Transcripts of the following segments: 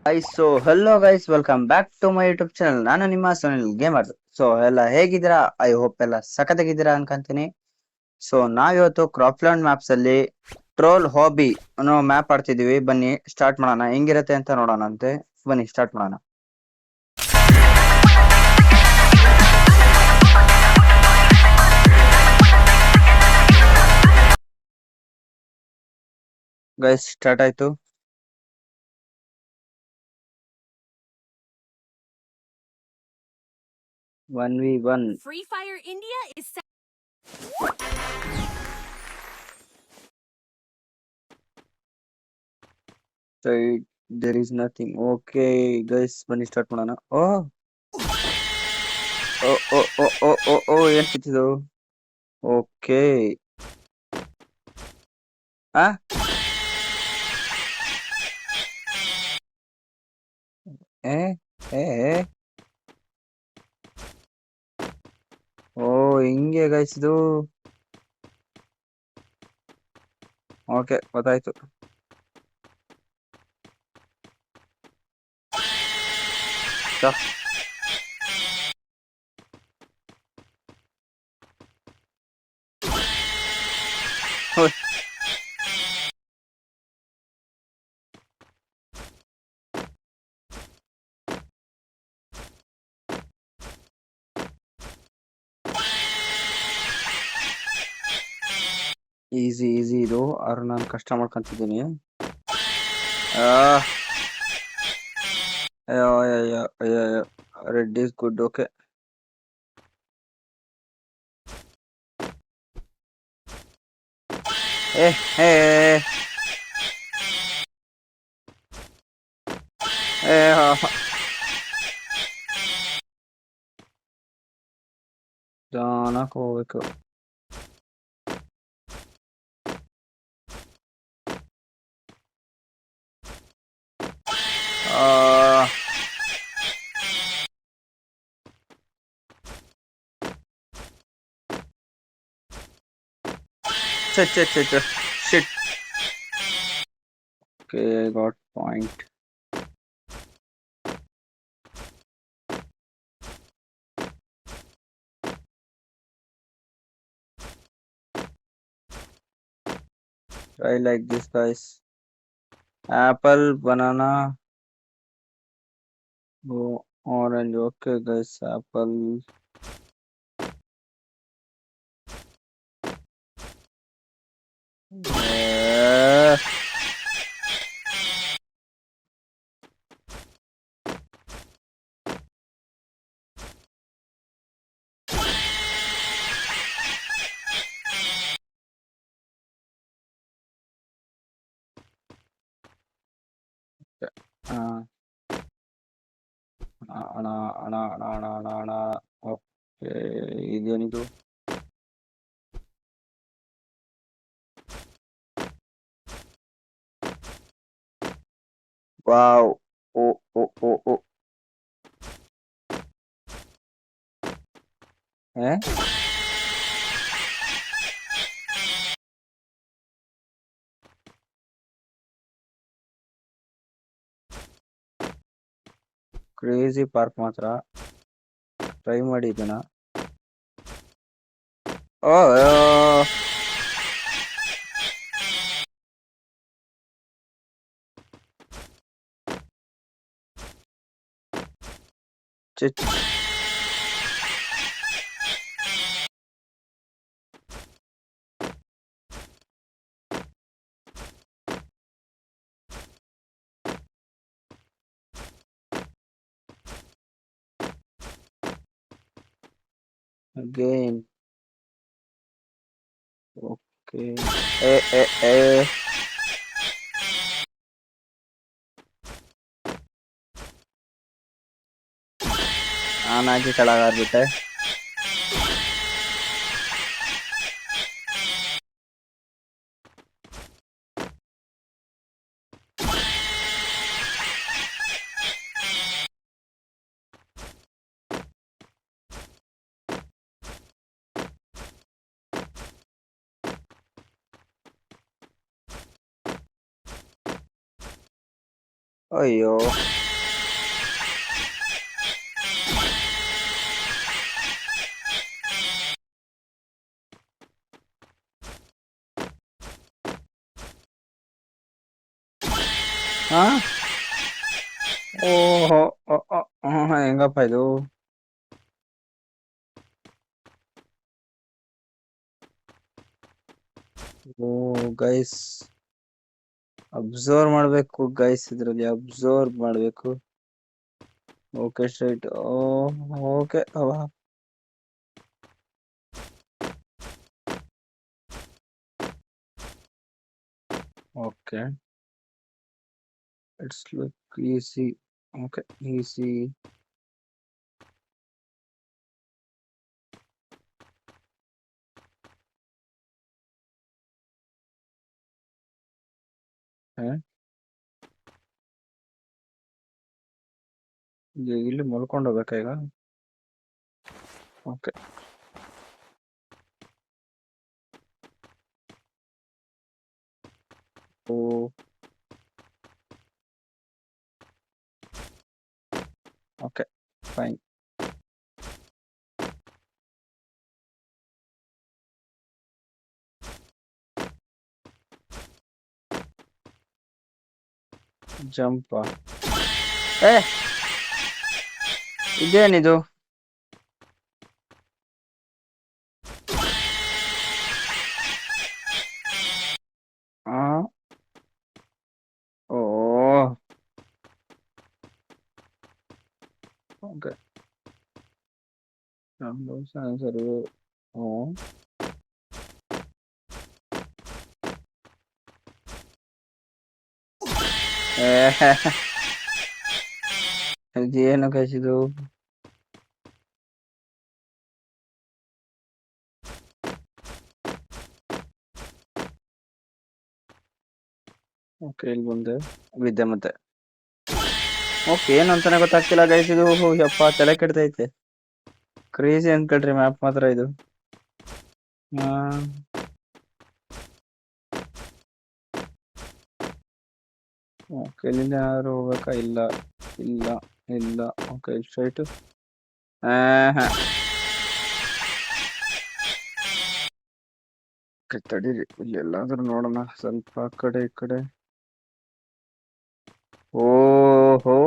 So hello guys, welcome back to my YouTube channel. ನಾನು ನಿಮ್ಮ Sunil gamer. So ಎಲ್ಲ ಹೇಗಿದ್ದೀರಾ? ಐ ಹೋಪ್ ಎಲ್ಲ ಸಖತ್ತಾಗಿದ್ದೀರಾ ಅನ್ಕೊಂತೀನಿ. ಸೊ ನಾವಿವತ್ತು ಕ್ರಾಪ್ಲ್ಯಾಂಡ್ ಮ್ಯಾಪ್ಸ್ ಅಲ್ಲಿ ಟ್ರೋಲ್ ಹಾಬಿ ಅನ್ನೋ ಮ್ಯಾಪ್ ಆಡ್ತಿದೀವಿ. ಬನ್ನಿ ಸ್ಟಾರ್ಟ್ ಮಾಡೋಣ, ಹೆಂಗಿರತ್ತೆ ಅಂತ ನೋಡೋಣ ಅಂತೆ. ಬನ್ನಿ ಸ್ಟಾರ್ಟ್ ಮಾಡೋಣ ಗೈಸ್. ಸ್ಟಾರ್ಟ್ ಆಯ್ತು. 1v1. Free Fire India is set. Side, there is nothing. Okay guys, ಬನ್ನಿ ಸ್ಟಾರ್ಟ್ ಮಾಡೋಣ. ಓ ಓ ಓ ಓ ಓ ಓ ಓ ಏನ್ ಸಿಕ್ಕಿದು? ಓಕೆ. ಆ ಏ ಏ ಏ. ಓ ಹಿಂಗೆ ಗೈಸ್ ಇದು. ಓಕೆ, ಗೊತ್ತಾಯ್ತು. ಚಾ. ಹೋಯ್. ಈಸಿ ಈಸಿ ಇದು, ಆದ್ರೆ ನಾನು ಕಷ್ಟ ಮಾಡ್ಕೊಂತಿದ್ದೀನಿ. ಅಯ್ಯೋ ಅಯ್ಯೋ ಅಯ್ಯೋ ಅಯ್ಯೋ. Red is good. ಓಕೆ. ಏ ಏ ಏ ಜಾನಕ್ ಹೋಗ್ಬೇಕು. Shit. Okay, I got point. Try like this, guys. Apple, banana, orange. Okay, guys. Apple. ಅಣ. ಓಕೆ, ಇದೇನಿದು? ವಾವ್. ಓ ಓ ಓ ಓ. ಕ್ರೇಜಿ ಪಾರ್ಕ್ ಮಾತ್ರ ಟ್ರೈ ಮಾಡಿದ್ದೀನ. ಓ ಚಿಚ್. ಅಗೇನ್. ಓಕೆ. ಏ ಏ ಏ. ನಾನಾಗಿ ಕೆಳಗಾಗ್ಬಿಟ್ಟೆ. ಅಯ್ಯೋ. ಹಾ. ಓಹೋ. ಹೆಂಗಪ್ಪ ಇದು? ಓ ಗೈಸ್, ಅಬ್ಸರ್ವ್ ಮಾಡ್ಬೇಕು ಗೈಸ್, ಇದ್ರಲ್ಲಿ ಅಬ್ಸರ್ವ್ ಮಾಡ್ಬೇಕು. Okay straight. Okay. Okay, it's look easy. Okay, easy. ಇಲ್ಲಿ ಮಲ್ಕೊಂಡು ಹೋಗ್ಬೇಕಾ ಈಗ? ಓಕೆ. ಓ, ಓಕೆ ಫೈನ್. ಜಂಪ್. ಏ, ಇದೇನಿದು? ಆ ಓ ಓಕೆ. ಸರಿ. ಓ ಇದೇನು ಕಳಿಸಿದು? ಓಕೆ, ಇಲ್ಲಿ ಬಂದೆ ಬಿದ್ದೆ ಮತ್ತೆ. ಓಕೆ, ಏನು ಅಂತಾನೆ ಗೊತ್ತಾಗ್ತಿಲ್ಲ ಗೈಸ್ ಇದು. ಯಪ್ಪ, ತಲೆ ಕೆಡ್ತೈತೆ. ಕ್ರೇಜಿ ಅನ್ಕೊಳ್ರಿ ಮ್ಯಾಪ್ ಮಾತ್ರ ಇದು. ಓಕೆ, ಇಲ್ಲಿಂದ ಏನಾದ್ರು ಹೋಗ್ಬೇಕಾ? ಇಲ್ಲ ಇಲ್ಲ ಇಲ್ಲ. Okay, straight. ತಡೀರಿ, ಇಲ್ಲಿ ಎಲ್ಲಾದ್ರೂ ನೋಡೋಣ ಸ್ವಲ್ಪ ಆ ಕಡೆ ಈ ಕಡೆ. ಓಹೋ,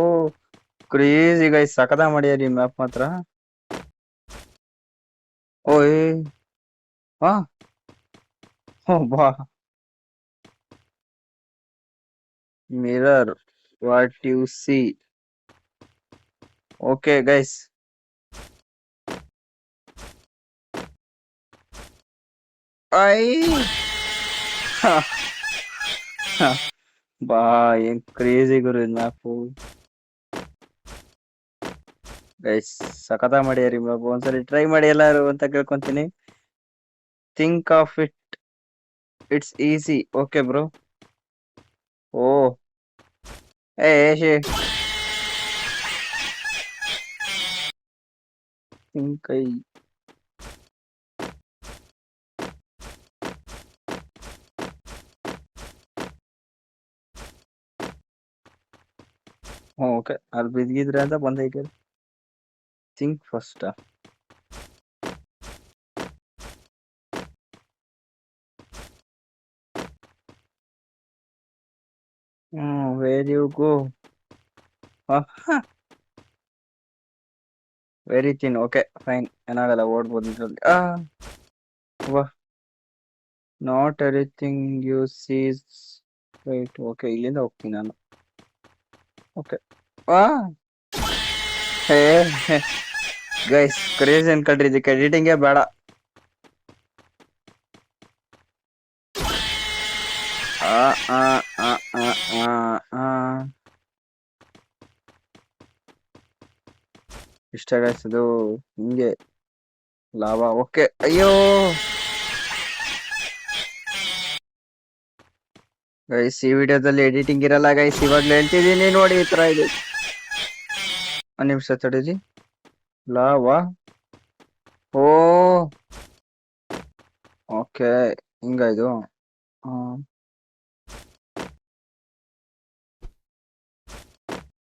ಕ್ರೇಜಿ ಗೈಸ್, ಸಕದ ಮಾಡ್ಯಾರಿ ಮ್ಯಾಪ್ ಮಾತ್ರ. ಓಯ್, ಹಾ, ಬಾ. Mirror, what you see. Okay guys, ಐ ಬಾ. ಏನ್ ಕ್ರೇಜಿ ಗುರು ಮ್ಯಾಪು ಗೈಸ್, ಸಕತ ಮಾಡ್ಯಾರಿ ಮ್ಯಾಪ್. ಒಂದ್ಸರಿ ಟ್ರೈ ಮಾಡಿ ಎಲ್ಲಾರು ಅಂತ ಕೇಳ್ಕೊಂತೀನಿ. Think of it, it's easy. Okay bro. ಓ ಏ ಥಿಂಕ್ ಐ. ಓಕೆ, ಅಲ್ಲಿ ಬಿದ್ದಿದ್ರೆ ಅಂತ ಬಂದೈತೆ. Think first. Where you go? Very thin. Okay fine, ಏನಾಗಲ್ಲ, ಓಡ್ಬೋದು ಇದ್ರಲ್ಲಿ. Not everything you sees right. Okay, ಇಲ್ಲಿಂದ ಹೋಗ್ತೀನಿ ನಾನು. ಓಕೆ. ಹೇ ಗೈಸ್, ಕ್ರೇಜ್ ಅನ್ಕೊಳ್ರಿ, ಇದಕ್ಕೆ ಎಡಿಟಿಂಗೇ ಬೇಡ. ಇಷ್ಟ ಗೈಸ್, ಅದು ಹಿಂಗೆ ಲಾಭ. ಓಕೆ, ಅಯ್ಯೋ ಗೈಸ್, ಈ ವಿಡಿಯೋದಲ್ಲಿ ಎಡಿಟಿಂಗ್ ಇರಲ್ಲ ಗೈಸ್, ಇವಾಗ್ಲೂ ಹೇಳ್ತಿದೀನಿ ನೋಡಿ. ಈ ತರ ಇದೆ. ಒಂದ್ ನಿಮಿಷ ತಡೀರಿ. ಲಾವಾ. ಓ ಓಕೆ, ಹಿಂಗ ಇದು.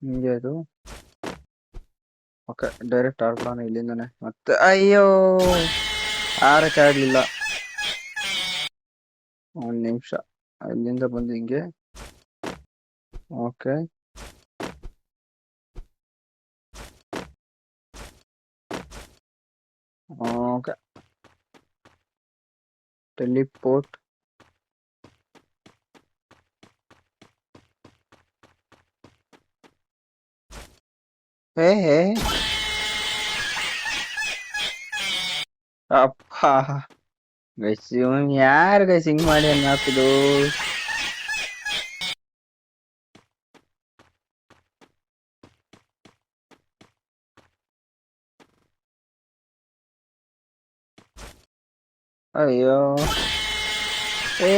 ಹಿಂಗೆ ಇದು. ಓಕೆ ಡೈರೆಕ್ಟ್ ಆಡ್ಬಿಡೋಣ ಇಲ್ಲಿಂದಾನೆ. ಮತ್ತೆ ಅಯ್ಯೋ ಆರಕ್ಕೆ ಆಗ್ಲಿಲ್ಲ. ಒಂದ್ ನಿಮಿಷ ಇಲ್ಲಿಂದ ಬಂದು ಹಿಂಗೆ. Okay okay teleport. ಹೇ ಅಪ್ಪ ಗೈಸ್ ಇವನ್ ಯಾರು ಗೈಸ್ ಹಿಂಗ್ ಮಾಡಿ ಹಾಕಿದು. ಅಯ್ಯೋ ಏ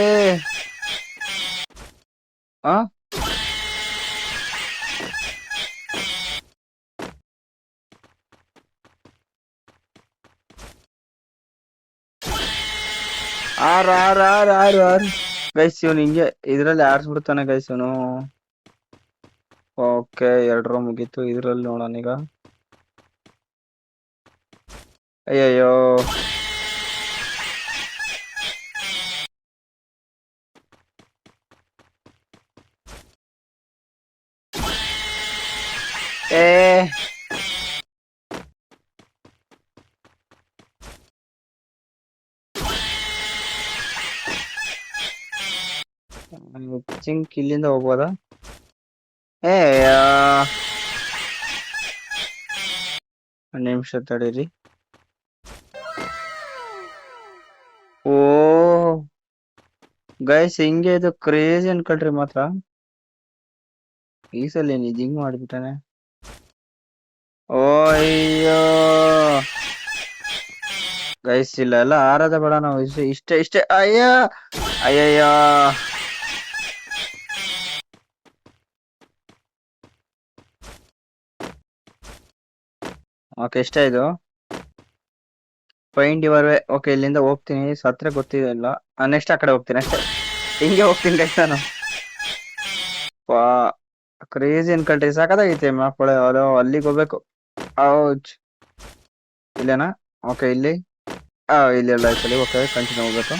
ಆ ಆರು ಆರು ಆರು ಆರು ಆರು ಗೈಸ್ ಇವನು ಹಿಂಗೆ ಇದ್ರಲ್ಲಿ ಆಡ್ಸ್ಬಿಡ್ತಾನೆ ಗೈಸ್ ಇವನು. ಓಕೆ 2 ರೋ ಮುಗೀತು. ಇದ್ರಲ್ಲಿ ನೋಡೋಣ ಈಗ. ಅಯ್ಯಯ್ಯೋ ಏ ಚಿಂಕ್ ಇಲ್ಲಿಂದ ಹೋಗ್ಬೋದಾ? ಏ ಒಂದ್ ನಿಮಿಷ ತಡೀರಿ. ಓ ಗೈಸ್ ಹಿಂಗೆ ಇದು ಕ್ರೇಜಿ ಅನ್ಕೊಳ್ರಿ ಮಾತ್ರ. ಈ ಸಲ ಏನ್ ಹಿಂಗ್ ಮಾಡ್ಬಿಟ್ಟಾನೆ. ಓ ಅಯ್ಯೋ ಗೈಸ್ ಇಲ್ಲ ಎಲ್ಲ ಆರದ ಬೇಡ ನಾವು ಇಷ್ಟೇ ಇಷ್ಟೇ. ಅಯ್ಯ ಅಯ್ಯಯ್ಯ ಓಕೆ ಇಷ್ಟ ಇದು. Find your way. ಓಕೆ ಇಲ್ಲಿಂದ ಹೋಗ್ತೀನಿ. ಸತ್ರ ಗೊತ್ತಿಲ್ಲ. ನೆಕ್ಸ್ಟ್ ಆ ಕಡೆ ಹೋಗ್ತೀನಿ ಅಷ್ಟೇ. ಹಿಂಗೆ ಹೋಗ್ತೀನಿ ಗೈಸ್ ನಾನು. ಕ್ರೇಜಿ ಅನ್ಕೊಳ್ರಿ. ಸಾಕಾಗೈತೆ ಮ್ಯಾಪ್ ಒಳಗೆ. ಅದು ಅಲ್ಲಿಗೆ ಹೋಗ್ಬೇಕು. ಔಚ್ ಇಲ್ಲೇನಾ? ಓಕೆ ಇಲ್ಲಿ ಇಲ್ಲಿ ಎಲ್ಲ ಆಯ್ತಲ್ಲಿ. ಓಕೆ ಕಂಟಿನ್ಯೂ ಹೋಗ್ಬೇಕು.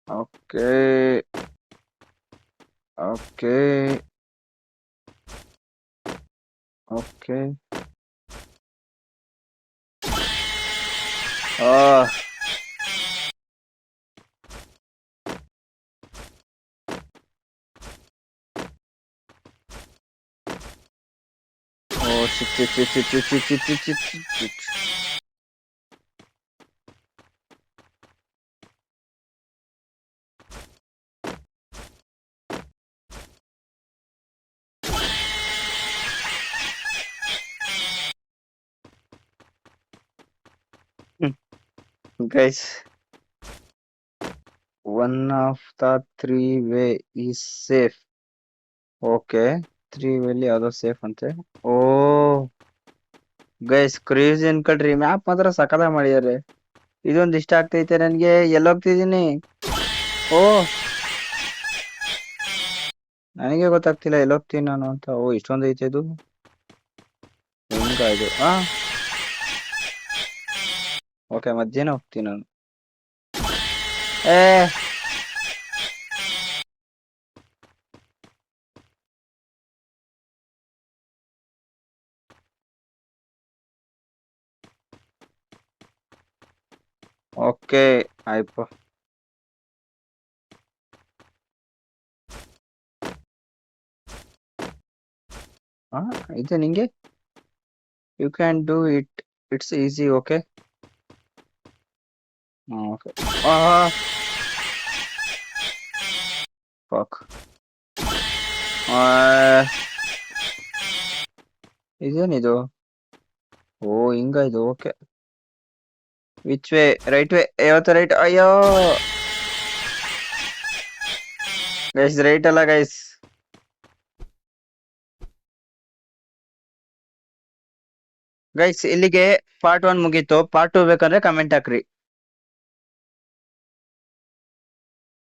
ಓಕೆ ಓಕೆ ಓಕೆ ಓ ಚಿಟ್ ಚಿಟ್ ಚಿಟ್ ಚಿಟ್ ಚಿಟ್ ಚಿಟ್ ಚಿಟ್ ಚಿಟ್ ಚಿಟ್ ಚಿಟ್ ಚಿಟ್. Guys one of the 3 way is safe. Okay 3 ವೇಲಿ ಯಾವ್ದೋ ಸೇಫ್ ಅಂತೆ. ಓ ಗೈಸ್ ಕ್ರೇಜಿ ಅನ್ಕೊಳ್ರಿ. ಮ್ಯಾಪ್ ಮಾತ್ರ ಸಕದ ಮಾಡಿದಾರೆ. ಇದೊಂದು ಇಷ್ಟ ಆಗ್ತೈತೆ ನನ್ಗೆ. ಎಲ್ಲೋಗ್ತಿದೀನಿ? ಓ ನನಗೆ ಗೊತ್ತಾಗ್ತಿಲ್ಲ ಎಲ್ಲೋಗ್ತೀನಿ ನಾನು ಅಂತ. ಓ ಇಷ್ಟೊಂದು ಐತೆ ಇದು. ಹೆಂಗ ಇದು? ಓಕೆ ಮಧ್ಯಾಹ್ನ ಹೋಗ್ತೀನಿ ನಾನು. ಏ ಓಕೆ ಆಯ್ತು. ಇದು ನಿಂಗೆ you can do it. It's easy. Okay okay fuck ಇದೇನಿದು? ಓ ಹಿಂಗ ಇದು. Okay which way? Right way. ಯಾವತ್ತ ರೈಟ್? ಅಯ್ಯೋ ಗೈಸ್ ರೈಟ್ ಅಲ್ಲ ಗೈಸ್. ಗೈಸ್ ಇಲ್ಲಿಗೆ ಪಾರ್ಟ್ 1 ಮುಗೀತು. ಪಾರ್ಟ್ 2 ಬೇಕಂದ್ರೆ ಕಮೆಂಟ್ ಹಾಕ್ರಿ.